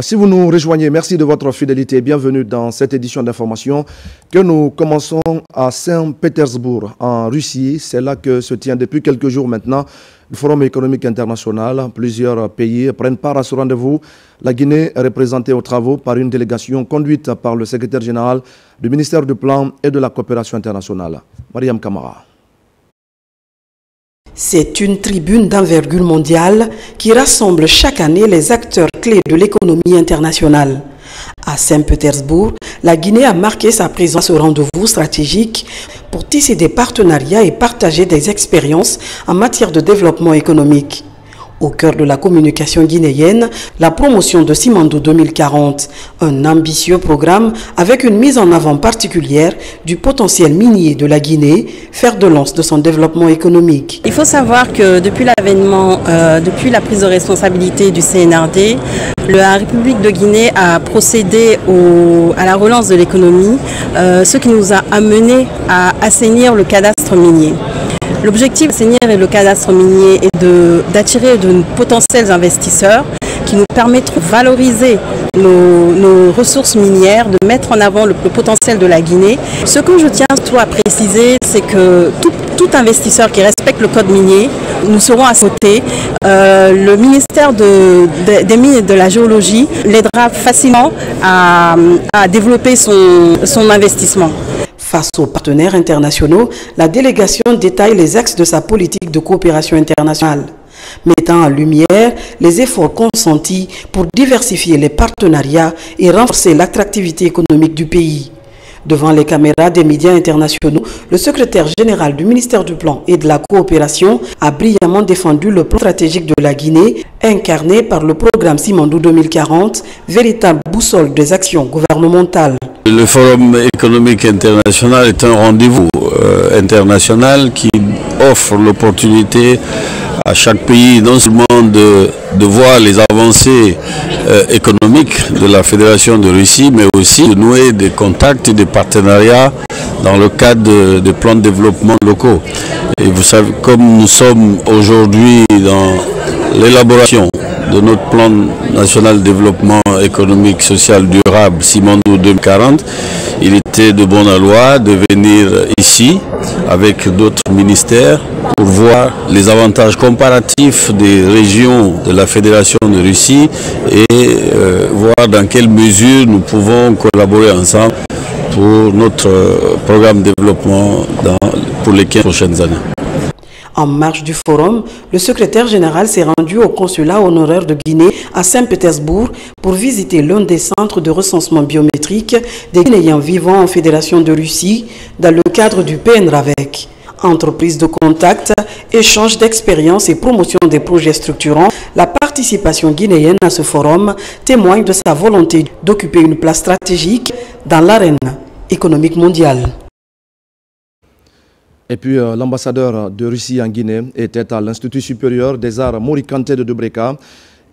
Si vous nous rejoignez, merci de votre fidélité. Bienvenue dans cette édition d'information que nous commençons à Saint-Pétersbourg, en Russie. C'est là que se tient depuis quelques jours maintenant le Forum économique international. Plusieurs pays prennent part à ce rendez-vous. La Guinée est représentée aux travaux par une délégation conduite par le secrétaire général du ministère du Plan et de la Coopération internationale, Mariam Kamara. C'est une tribune d'envergure mondiale qui rassemble chaque année les acteurs clés de l'économie internationale. À Saint-Pétersbourg, la Guinée a marqué sa présence au rendez-vous stratégique pour tisser des partenariats et partager des expériences en matière de développement économique. Au cœur de la communication guinéenne, la promotion de Simandou 2040, un ambitieux programme avec une mise en avant particulière du potentiel minier de la Guinée, fer de lance de son développement économique. Il faut savoir que depuis l'avènement, depuis la prise de responsabilité du CNRD, la République de Guinée a procédé à la relance de l'économie, ce qui nous a amené à assainir le cadastre minier. L'objectif d'assainir le cadastre minier est d'attirer de potentiels investisseurs qui nous permettront de valoriser nos ressources minières, de mettre en avant le potentiel de la Guinée. Ce que je tiens surtout à préciser, c'est que tout investisseur qui respecte le code minier, nous serons à ses côtés. Le ministère des Mines et de la Géologie l'aidera facilement à développer son investissement. Face aux partenaires internationaux, la délégation détaille les axes de sa politique de coopération internationale, mettant en lumière les efforts consentis pour diversifier les partenariats et renforcer l'attractivité économique du pays. Devant les caméras des médias internationaux, le secrétaire général du ministère du Plan et de la Coopération a brillamment défendu le plan stratégique de la Guinée, incarné par le programme Simandou 2040, véritable boussole des actions gouvernementales. Le Forum économique international est un rendez-vous international qui offre l'opportunité à chaque pays non seulement de voir les avancées économiques de la Fédération de Russie, mais aussi de nouer des contacts et des partenariats dans le cadre des plans de développement locaux. Et vous savez, comme nous sommes aujourd'hui dans l'élaboration de notre plan national de développement économique, social, durable, Simandou 2040, il était de bon aloi de venir ici avec d'autres ministères pour voir les avantages comparatifs des régions de la Fédération de Russie et voir dans quelle mesure nous pouvons collaborer ensemble pour notre programme de développement pour les 15 prochaines années. En marge du forum, le secrétaire général s'est rendu au consulat honoraire de Guinée à Saint-Pétersbourg pour visiter l'un des centres de recensement biométrique des Guinéens vivant en Fédération de Russie dans le cadre du PNRAVEC. Entreprise de contact, échange d'expériences et promotion des projets structurants, la participation guinéenne à ce forum témoigne de sa volonté d'occuper une place stratégique dans l'arène économique mondiale. Et puis l'ambassadeur de Russie en Guinée était à l'Institut supérieur des arts Mori Kanté de Dubreka.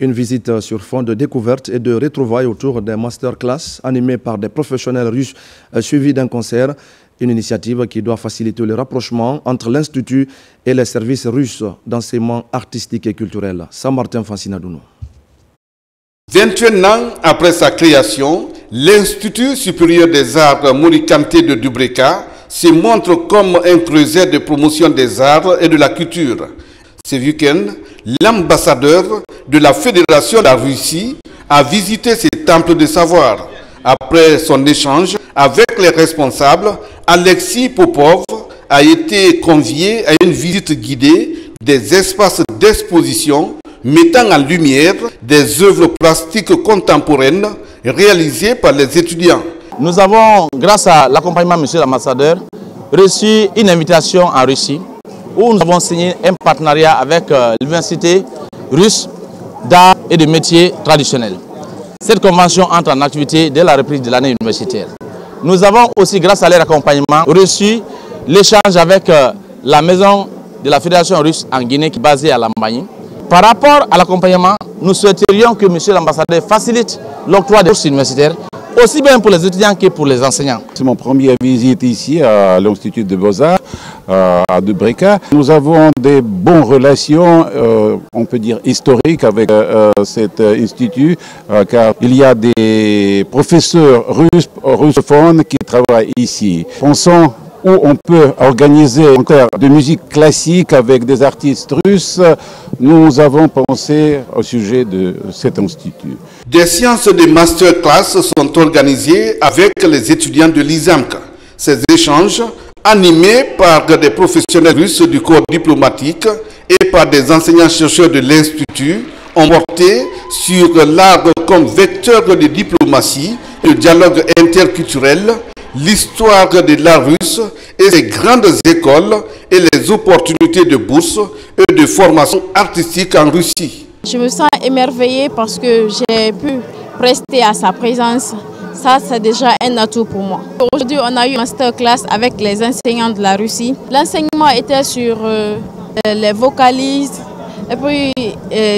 Une visite sur fond de découverte et de retrouvailles autour des masterclass animés par des professionnels russes suivis d'un concert. Une initiative qui doit faciliter le rapprochement entre l'Institut et les services russes d'enseignement artistique et culturel. Saint-Martin Fancinadounou. 21 ans après sa création, l'Institut supérieur des arts Mori Kanté de Dubreka se montre comme un creuset de promotion des arts et de la culture. Ce week-end, l'ambassadeur de la Fédération de la Russie a visité ces temples de savoir. Après son échange avec les responsables, Alexis Popov a été convié à une visite guidée des espaces d'exposition mettant en lumière des œuvres plastiques contemporaines réalisées par les étudiants. Nous avons, grâce à l'accompagnement de M. l'ambassadeur, reçu une invitation en Russie où nous avons signé un partenariat avec l'Université russe d'art et de métiers traditionnels. Cette convention entre en activité dès la reprise de l'année universitaire. Nous avons aussi, grâce à leur accompagnement, reçu l'échange avec la maison de la Fédération russe en Guinée qui est basée à Lambagne. Par rapport à l'accompagnement, nous souhaiterions que M. l'ambassadeur facilite l'octroi des bourses universitaires, aussi bien pour les étudiants que pour les enseignants. C'est mon première visite ici à l'Institut de Beaux-Arts à Dubreka. Nous avons des bonnes relations, on peut dire historiques avec cet institut, car il y a des professeurs russophones qui travaillent ici. Pensons où on peut organiser un concert de musique classique avec des artistes russes, nous avons pensé au sujet de cet institut. Des séances de masterclass sont organisées avec les étudiants de l'ISAMC. Ces échanges, animés par des professionnels russes du corps diplomatique et par des enseignants-chercheurs de l'Institut, ont porté sur l'art comme vecteur de diplomatie, de dialogue interculturel, l'histoire de l'art russe et ses grandes écoles et les opportunités de bourse et de formation artistique en Russie. Je me sens émerveillée parce que j'ai pu prester à sa présence. Ça, c'est déjà un atout pour moi. Aujourd'hui, on a eu une masterclass avec les enseignants de la Russie. L'enseignement était sur les vocalises et puis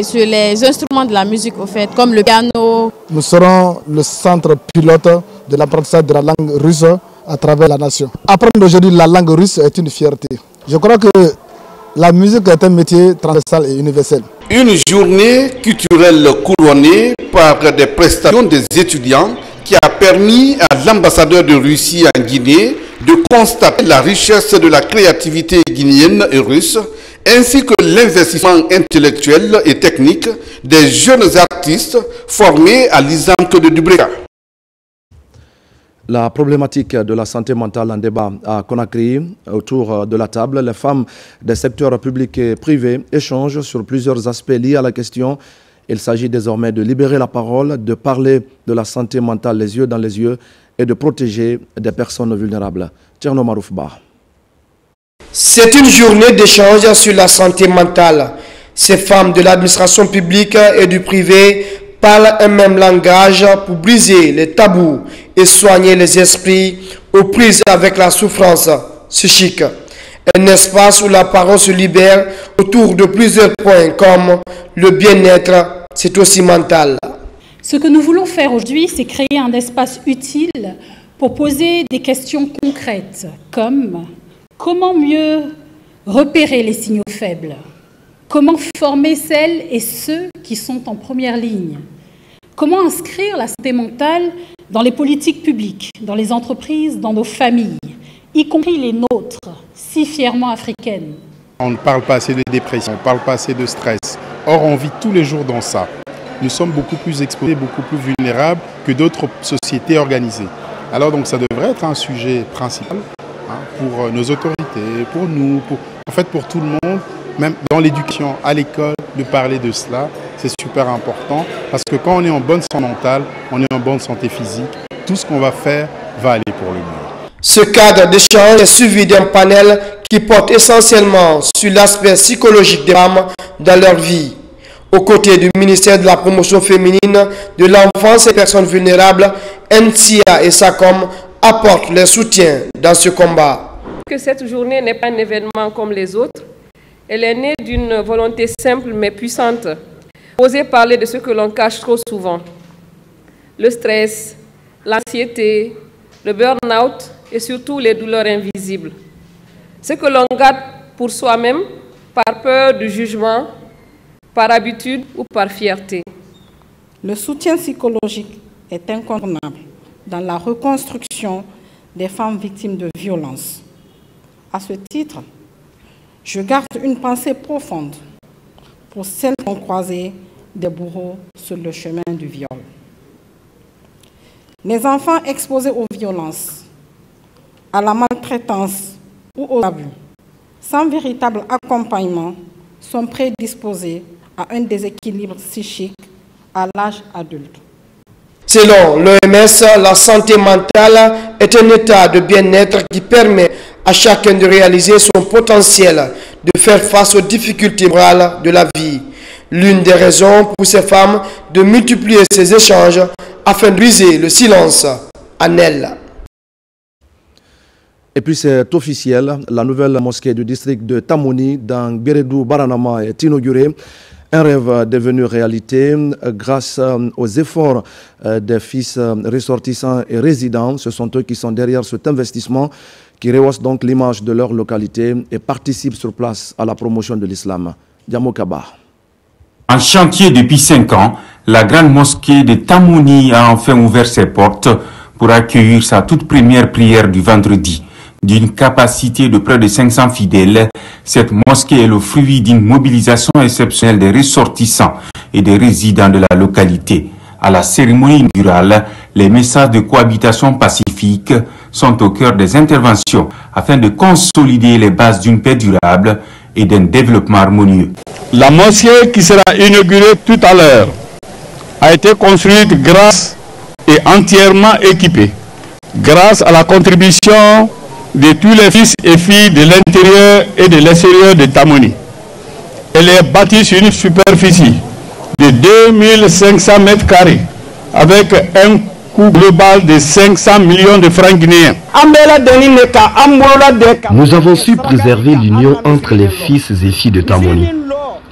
sur les instruments de la musique, au fait, comme le piano. Nous serons le centre pilote de l'apprentissage de la langue russe à travers la nation. Apprendre aujourd'hui la langue russe est une fierté. Je crois que la musique est un métier transversal et universel. Une journée culturelle couronnée par des prestations des étudiants qui a permis à l'ambassadeur de Russie en Guinée de constater la richesse de la créativité guinéenne et russe, ainsi que l'investissement intellectuel et technique des jeunes artistes formés à l'ISAMC de Dubreka. La problématique de la santé mentale en débat à Conakry. Autour de la table, les femmes des secteurs publics et privés échangent sur plusieurs aspects liés à la question. Il s'agit désormais de libérer la parole, de parler de la santé mentale les yeux dans les yeux et de protéger des personnes vulnérables. Tcherno Maroufba. C'est une journée d'échange sur la santé mentale. Ces femmes de l'administration publique et du privé parlent un même langage pour briser les tabous et soigner les esprits aux prises avec la souffrance psychique. Un espace où la parole se libère autour de plusieurs points comme le bien-être, c'est aussi mental. Ce que nous voulons faire aujourd'hui, c'est créer un espace utile pour poser des questions concrètes comme comment mieux repérer les signaux faibles? Comment former celles et ceux qui sont en première ligne? Comment inscrire la santé mentale dans les politiques publiques, dans les entreprises, dans nos familles, y compris les nôtres, si fièrement africaines? On ne parle pas assez de dépression, on ne parle pas assez de stress. Or, on vit tous les jours dans ça. Nous sommes beaucoup plus exposés, beaucoup plus vulnérables que d'autres sociétés organisées. Alors donc ça devrait être un sujet principal pour nos autorités, pour nous, pour tout le monde, même dans l'éducation, à l'école, de parler de cela. C'est super important parce que quand on est en bonne santé mentale, on est en bonne santé physique. Tout ce qu'on va faire va aller pour le mieux. Ce cadre d'échange est suivi d'un panel qui porte essentiellement sur l'aspect psychologique des femmes dans leur vie. Aux côtés du ministère de la Promotion féminine, de l'enfance et des personnes vulnérables, NCA et SACOM apportent leur soutien dans ce combat. Que cette journée n'est pas un événement comme les autres. Elle est née d'une volonté simple mais puissante. Oser parler de ce que l'on cache trop souvent. Le stress, l'anxiété, le burn-out et surtout les douleurs invisibles. Ce que l'on garde pour soi-même par peur du jugement, par habitude ou par fierté. Le soutien psychologique est incontournable dans la reconstruction des femmes victimes de violences. À ce titre, je garde une pensée profonde pour celles qui ont croisé des bourreaux sur le chemin du viol. Les enfants exposés aux violences, à la maltraitance ou aux abus, sans véritable accompagnement, sont prédisposés à un déséquilibre psychique à l'âge adulte. Selon l'OMS, la santé mentale est un état de bien-être qui permet à chacun de réaliser son potentiel, de faire face aux difficultés morales de la vie. L'une des raisons pour ces femmes de multiplier ces échanges afin de briser le silence en elles. Et puis c'est officiel, la nouvelle mosquée du district de Tamouni dans Guérédou Baranama est inaugurée. Un rêve devenu réalité grâce aux efforts des fils ressortissants et résidents. Ce sont eux qui sont derrière cet investissement qui rehaussent donc l'image de leur localité et participent sur place à la promotion de l'islam. Diamo Kaba. En chantier depuis 5 ans, la grande mosquée de Tamouni a enfin ouvert ses portes pour accueillir sa toute première prière du vendredi. D'une capacité de près de 500 fidèles, cette mosquée est le fruit d'une mobilisation exceptionnelle des ressortissants et des résidents de la localité. À la cérémonie inaugurale, les messages de cohabitation pacifique sont au cœur des interventions afin de consolider les bases d'une paix durable et d'un développement harmonieux. La mosquée qui sera inaugurée tout à l'heure a été construite grâce et entièrement équipée, grâce à la contribution de tous les fils et filles de l'intérieur et de l'extérieur de Tamouni. Elle est bâtie sur une superficie de 2500 mètres carrés avec un coût global de 500 millions de francs guinéens. Nous avons su préserver l'union entre les fils et filles de Tamouni.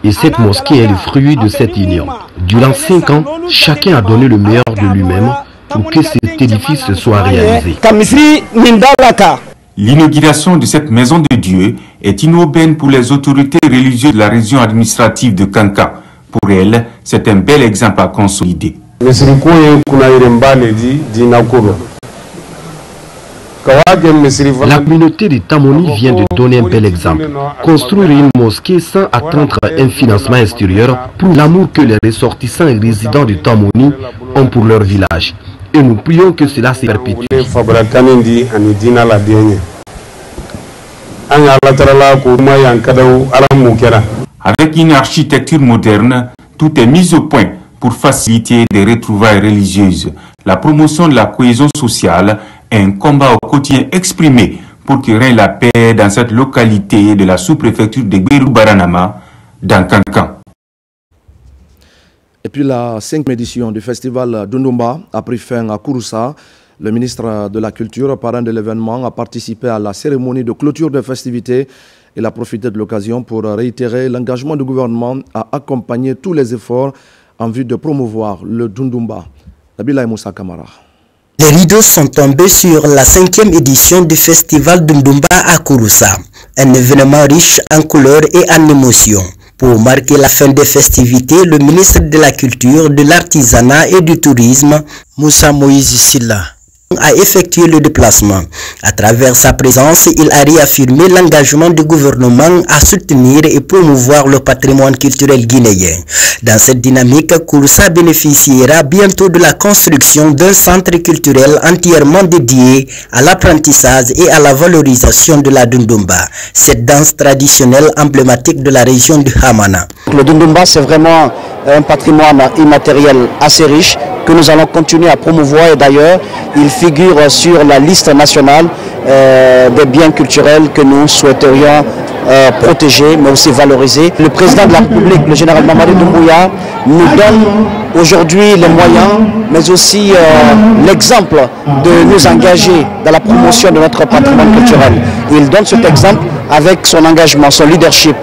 Et cette mosquée est le fruit de cette union. Durant 5 ans, chacun a donné le meilleur de lui-même pour que cet édifice soit réalisé. L'inauguration de cette maison de Dieu est une aubaine pour les autorités religieuses de la région administrative de Kankan. Pour elles, c'est un bel exemple à consolider. La communauté de Tamouni vient de donner un bel exemple. Construire une mosquée sans attendre un financement extérieur prouve l'amour que les ressortissants et résidents de Tamouni ont pour leur village. Et nous prions que cela se perpétue. Avec une architecture moderne, tout est mis au point pour faciliter les retrouvailles religieuses. La promotion de la cohésion sociale est un combat au quotidien exprimé pour qu'il règne la paix dans cette localité de la sous-préfecture de Gbérou-Baranama, dans Kankan. Et puis la 5e édition du festival Dundumba a pris fin à Kouroussa. Le ministre de la Culture, parrain de l'événement, a participé à la cérémonie de clôture des festivités. Il a profité de l'occasion pour réitérer l'engagement du gouvernement à accompagner tous les efforts en vue de promouvoir le Dundumba. Nabila Moussa Kamara. Les rideaux sont tombés sur la 5e édition du festival Dundumba à Kouroussa. Un événement riche en couleurs et en émotions. Pour marquer la fin des festivités, le ministre de la Culture, de l'Artisanat et du Tourisme, Moussa Moïse Silla, a effectué le déplacement. À travers sa présence, il a réaffirmé l'engagement du gouvernement à soutenir et promouvoir le patrimoine culturel guinéen. Dans cette dynamique, Kouroussa bénéficiera bientôt de la construction d'un centre culturel entièrement dédié à l'apprentissage et à la valorisation de la Dundumba, cette danse traditionnelle emblématique de la région du Hamana. Le Dundumba, c'est vraiment un patrimoine immatériel assez riche que nous allons continuer à promouvoir, et d'ailleurs il figure sur la liste nationale des biens culturels que nous souhaiterions protéger mais aussi valoriser. Le président de la République, le général Mamadi Doumbouya, nous donne aujourd'hui les moyens mais aussi l'exemple de nous engager dans la promotion de notre patrimoine culturel. Il donne cet exemple avec son engagement, son leadership.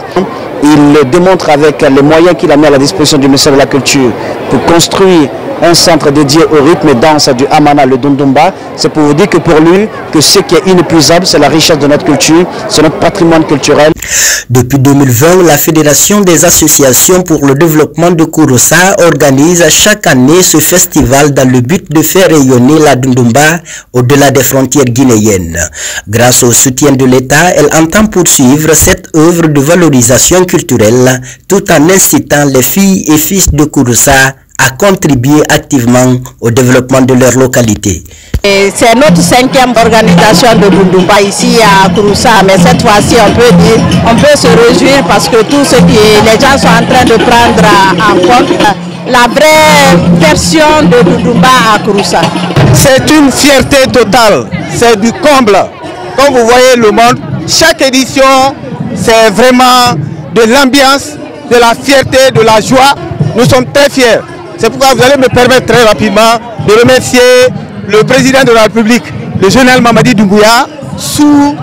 Il le démontre avec les moyens qu'il a mis à la disposition du ministère de la Culture pour construire un centre dédié au rythme et danse du Hamana, le Dundumba. C'est pour vous dire que pour lui, que ce qui est inépuisable, c'est la richesse de notre culture, c'est notre patrimoine culturel. Depuis 2020, la Fédération des associations pour le développement de Kouroussa organise chaque année ce festival dans le but de faire rayonner la Dundumba au-delà des frontières guinéennes. Grâce au soutien de l'État, elle entend poursuivre cette œuvre de valorisation culturelle tout en incitant les filles et fils de Kouroussa à contribuer activement au développement de leur localité. C'est notre 5e organisation de Dundumba ici à Kouroussa, mais cette fois-ci on peut se réjouir parce que tout ce que les gens sont en train de prendre en compte, la vraie version de Dundumba à Kouroussa. C'est une fierté totale, c'est du comble. Comme vous voyez le monde, chaque édition c'est vraiment de l'ambiance, de la fierté, de la joie. Nous sommes très fiers. C'est pourquoi vous allez me permettre très rapidement de remercier le président de la République, le général Mamadi Doumbouya, sous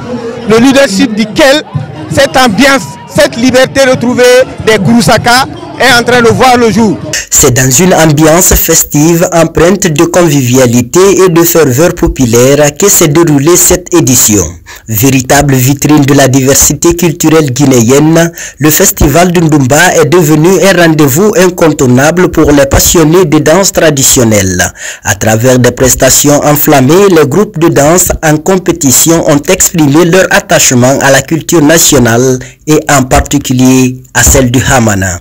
le leadership duquel cette ambiance, cette liberté retrouvée des Kouroussaka est en train de voir le jour. C'est dans une ambiance festive empreinte de convivialité et de ferveur populaire que s'est déroulée cette édition. Véritable vitrine de la diversité culturelle guinéenne, le festival de Ndumba est devenu un rendez-vous incontournable pour les passionnés de danse traditionnelle. À travers des prestations enflammées, les groupes de danse en compétition ont exprimé leur attachement à la culture nationale et en particulier à celle du Hamana.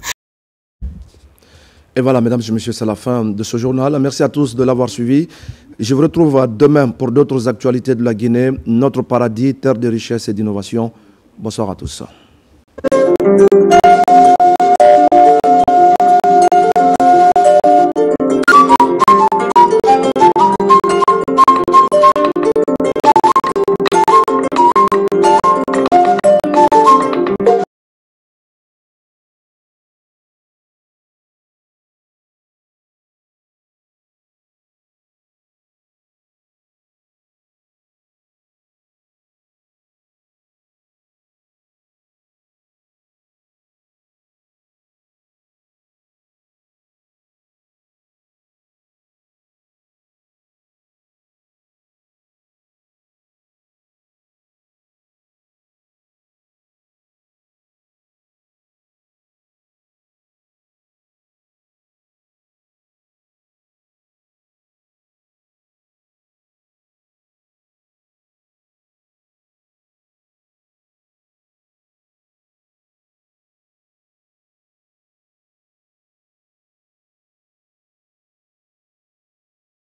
Et voilà, mesdames et messieurs, c'est la fin de ce journal. Merci à tous de l'avoir suivi. Je vous retrouve demain pour d'autres actualités de la Guinée, notre paradis, terre de richesse et d'innovation. Bonsoir à tous.